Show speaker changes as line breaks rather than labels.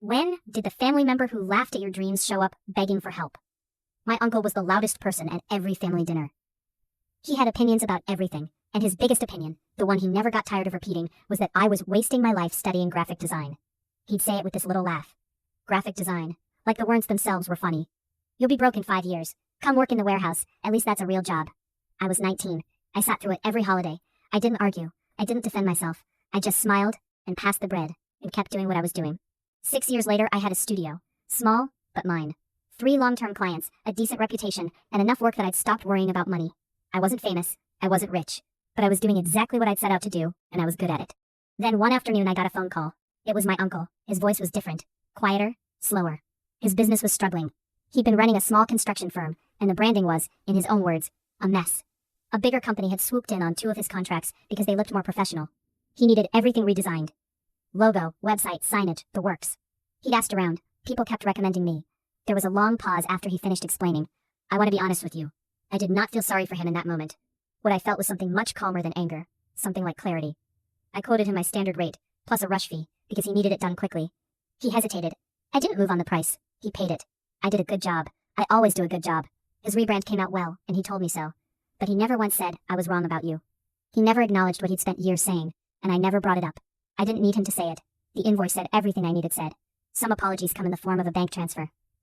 When did the family member who laughed at your dreams show up begging for help? My uncle was the loudest person at every family dinner. He had opinions about everything, and his biggest opinion, the one he never got tired of repeating, was that I was wasting my life studying graphic design. He'd say it with this little laugh. Graphic design. Like the words themselves were funny. You'll be broke in 5 years. Come work in the warehouse. At least that's a real job. I was 19. I sat through it every holiday. I didn't argue. I didn't defend myself. I just smiled and passed the bread and kept doing what I was doing. 6 years later, I had a studio. Small, but mine. 3 long-term clients, a decent reputation, and enough work that I'd stopped worrying about money. I wasn't famous. I wasn't rich. But I was doing exactly what I'd set out to do, and I was good at it. Then one afternoon I got a phone call. It was my uncle. His voice was different. Quieter, slower. His business was struggling. He'd been running a small construction firm, and the branding was, in his own words, a mess. A bigger company had swooped in on 2 of his contracts because they looked more professional. He needed everything redesigned. Logo, website, signage, the works. He'd asked around. People kept recommending me. There was a long pause after he finished explaining. I want to be honest with you. I did not feel sorry for him in that moment. What I felt was something much calmer than anger, something like clarity. I quoted him my standard rate, plus a rush fee, because he needed it done quickly. He hesitated. I didn't move on the price. He paid it. I did a good job. I always do a good job. His rebrand came out well, and he told me so. But he never once said, I was wrong about you. He never acknowledged what he'd spent years saying, and I never brought it up. I didn't need him to say it. The invoice said everything I needed said. Some apologies come in the form of a bank transfer.